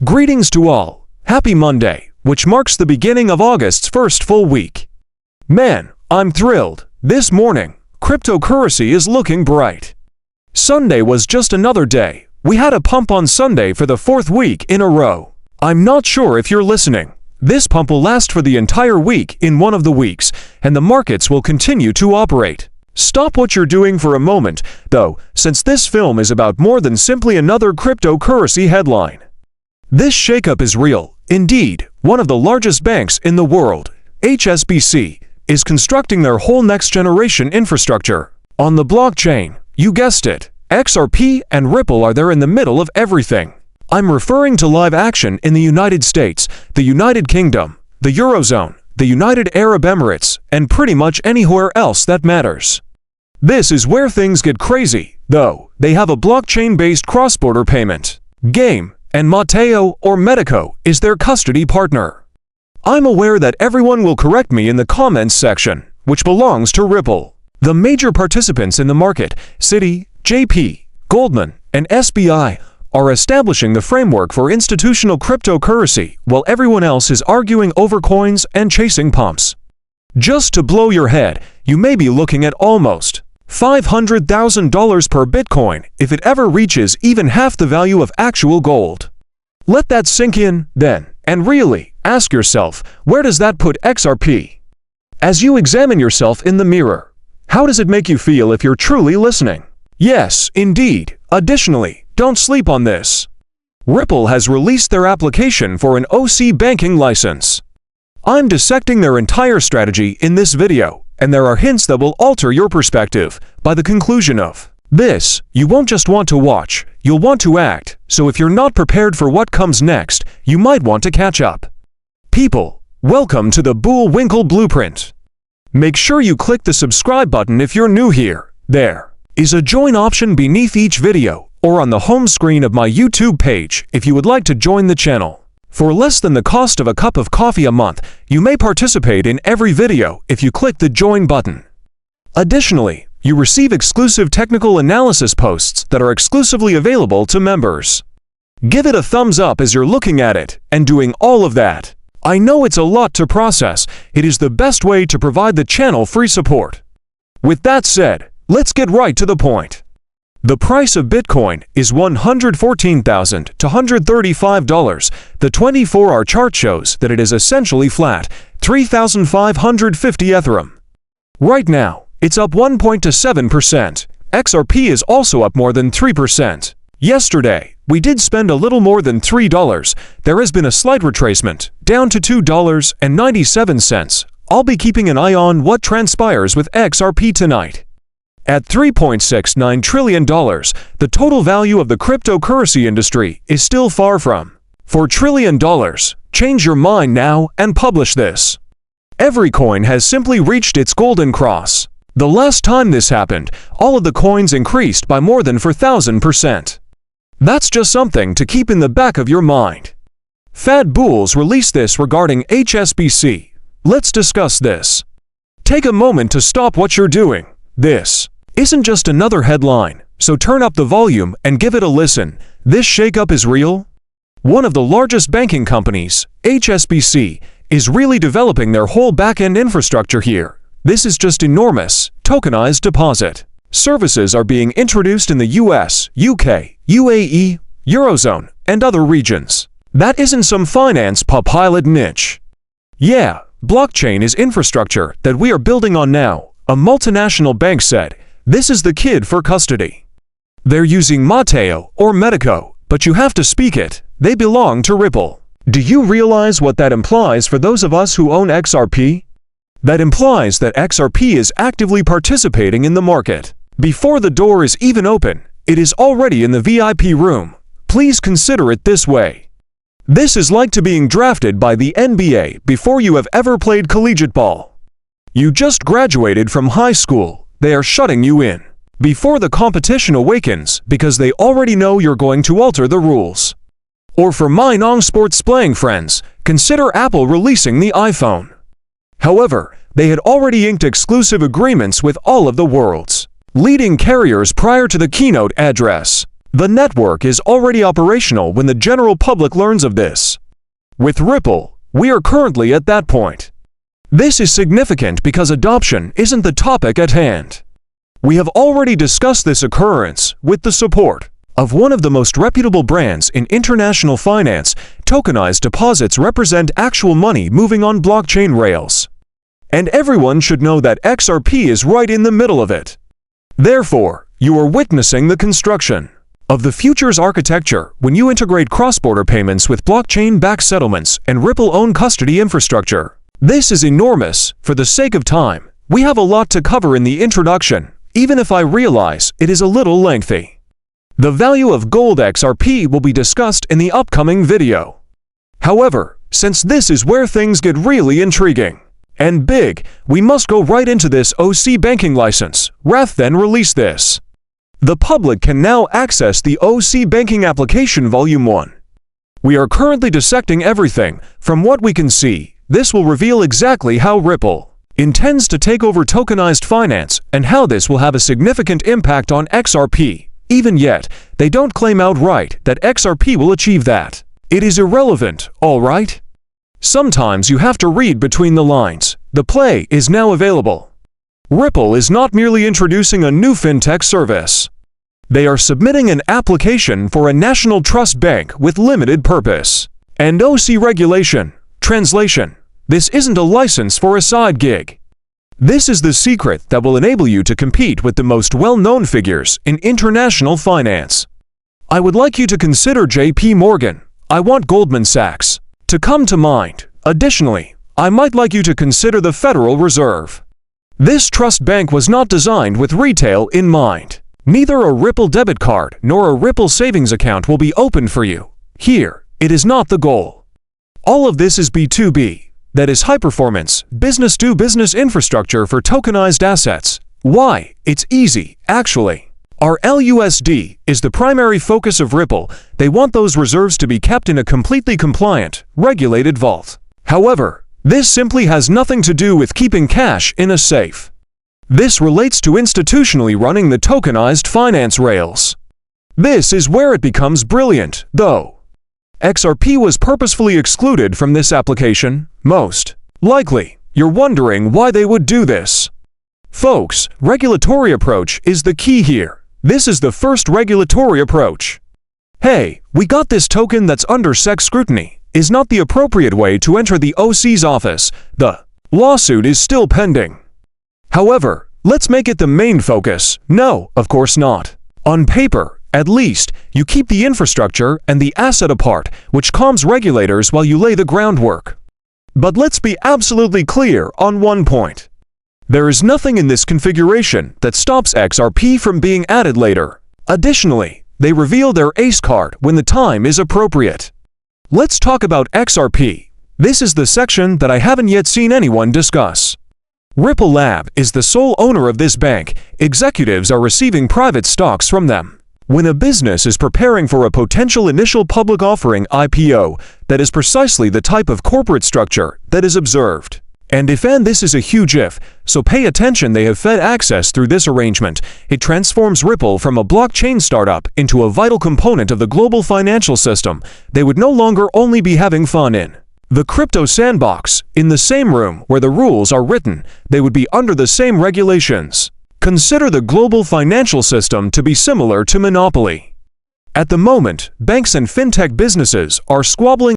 Greetings to all. Happy Monday, which marks the beginning of August's first full week. Man, I'm thrilled. This morning, cryptocurrency is looking bright. Sunday was just another day. We had a pump on Sunday for the fourth week in a row. I'm not sure if you're listening. This pump will last for the entire week in one of the weeks, and the markets will continue to operate. Stop what you're doing for a moment, though, since this film is about more than simply another cryptocurrency headline. This shakeup is real. Indeed, one of the largest banks in the world, HSBC, is constructing their whole next-generation infrastructure on the blockchain. You guessed it, XRP and Ripple are there in the middle of everything. I'm referring to live action in the United States, the United Kingdom, the Eurozone, the United Arab Emirates, and pretty much anywhere else that matters. This is where things get crazy, though. They have a blockchain-based cross-border payment game, and 𝗙𝗶𝗶 is their custody partner. I'm aware that everyone will correct me in the comments section, which belongs to Ripple. The major participants in the market, Citi, JP, Goldman, and SBI, are establishing the framework for institutional cryptocurrency, while everyone else is arguing over coins and chasing pumps. Just to blow your head, you may be looking at almost $500,000 per Bitcoin if it ever reaches even half the value of actual gold. Let that sink in, then, and really ask yourself, where does that put XRP? As you examine yourself in the mirror, how does it make you feel if you're truly listening? Yes, indeed. Additionally, don't sleep on this. Ripple has released their application for an OC banking license. I'm dissecting their entire strategy in this video, and there are hints that will alter your perspective. By the conclusion of this, you won't just want to watch, you'll want to act, so if you're not prepared for what comes next, you might want to catch up. People, welcome to the 𝗙𝗶𝗶 blueprint. Make sure you click the subscribe button if you're new here. There is a join option beneath each video, or on the home screen of my YouTube page if you would like to join the channel. For less than the cost of a cup of coffee a month, you may participate in every video if you click the join button. Additionally, you receive exclusive technical analysis posts that are exclusively available to members. Give it a thumbs up as you're looking at it and doing all of that. I know it's a lot to process. It is the best way to provide the channel free support. With that said, let's get right to the point. The price of Bitcoin is $114,235. The 24-hour chart shows that it is essentially flat, 3,550 Ethereum. Right now, it's up 1.27%. XRP is also up more than 3%. Yesterday, we did spend a little more than $3. There has been a slight retracement, down to $2.97. I'll be keeping an eye on what transpires with XRP tonight. At $3.69 trillion, the total value of the cryptocurrency industry is still far from $4 trillion. Change your mind now and publish this. Every coin has simply reached its golden cross. The last time this happened, all of the coins increased by more than 4,000%. That's just something to keep in the back of your mind. Fad Bulls released this regarding HSBC. Let's discuss this. Take a moment to stop what you're doing. This isn't just another headline, so turn up the volume and give it a listen. This shakeup is real. One of the largest banking companies, HSBC, is really developing their whole back-end infrastructure here. This is just enormous. Tokenized deposit services are being introduced in the US, UK, UAE, Eurozone, and other regions. That isn't some finance pilot niche. Yeah, blockchain is infrastructure that we are building on now, a multinational bank said. This is the kid for custody. They're using 𝗙𝗶𝗶, but you have to speak it. They belong to Ripple. Do you realize what that implies for those of us who own XRP? That implies that XRP is actively participating in the market. Before the door is even open, it is already in the VIP room. Please consider it this way. This is like to being drafted by the NBA before you have ever played collegiate ball. You just graduated from high school. They are shutting you in before the competition awakens because they already know you're going to alter the rules. Or for my non-sports playing friends, consider Apple releasing the iPhone. However, they had already inked exclusive agreements with all of the world's leading carriers prior to the keynote address. The network is already operational when the general public learns of this. With Ripple, we are currently at that point. This is significant because adoption isn't the topic at hand. We have already discussed this occurrence with the support of one of the most reputable brands in international finance. Tokenized deposits represent actual money moving on blockchain rails. And everyone should know that XRP is right in the middle of it. Therefore, you are witnessing the construction of the future's architecture when you integrate cross-border payments with blockchain-backed settlements and Ripple-owned custody infrastructure. This is enormous. For the sake of time, we have a lot to cover in the introduction, even if I realize it is a little lengthy. The value of gold XRP will be discussed in the upcoming video. However, since this is where things get really intriguing and big, we must go right into this OC banking license, rather than release this. The public can now access the OC Banking Application Volume 1. We are currently dissecting everything. From what we can see, this will reveal exactly how Ripple intends to take over tokenized finance and how this will have a significant impact on XRP. Even yet, they don't claim outright that XRP will achieve that. It is irrelevant, all right? Sometimes you have to read between the lines. The play is now available. Ripple is not merely introducing a new fintech service. They are submitting an application for a national trust bank with limited purpose and OC regulation. Translation: this isn't a license for a side gig. This is the secret that will enable you to compete with the most well-known figures in international finance. I would like you to consider JP Morgan. I want Goldman Sachs to come to mind. Additionally, I might like you to consider the Federal Reserve. This trust bank was not designed with retail in mind. Neither a Ripple debit card nor a Ripple savings account will be opened for you. Here, it is not the goal. All of this is B2B. That is high-performance, business-to-business infrastructure for tokenized assets. Why? It's easy, actually. Our LUSD is the primary focus of Ripple. They want those reserves to be kept in a completely compliant, regulated vault. However, this simply has nothing to do with keeping cash in a safe. This relates to institutionally running the tokenized finance rails. This is where it becomes brilliant, though. XRP was purposefully excluded from this application. Most likely, you're wondering why they would do this. Folks, regulatory approach is the key here. This is the first regulatory approach. Hey, we got this token that's under SEC scrutiny is not the appropriate way to enter the OC's office. The lawsuit is still pending. However, let's make it the main focus. No, of course not. On paper, at least, you keep the infrastructure and the asset apart, which calms regulators while you lay the groundwork. But let's be absolutely clear on one point. There is nothing in this configuration that stops XRP from being added later. Additionally, they reveal their ACE card when the time is appropriate. Let's talk about XRP. This is the section that I haven't yet seen anyone discuss. Ripple Lab is the sole owner of this bank. Executives are receiving private stocks from them. When a business is preparing for a potential initial public offering IPO, that is precisely the type of corporate structure that is observed. And this is a huge if, so pay attention. They have fed access through this arrangement. It transforms Ripple from a blockchain startup into a vital component of the global financial system. They would no longer only be having fun in the crypto sandbox, in the same room where the rules are written. They would be under the same regulations. Consider the global financial system to be similar to monopoly. At the moment, banks and fintech businesses are squabbling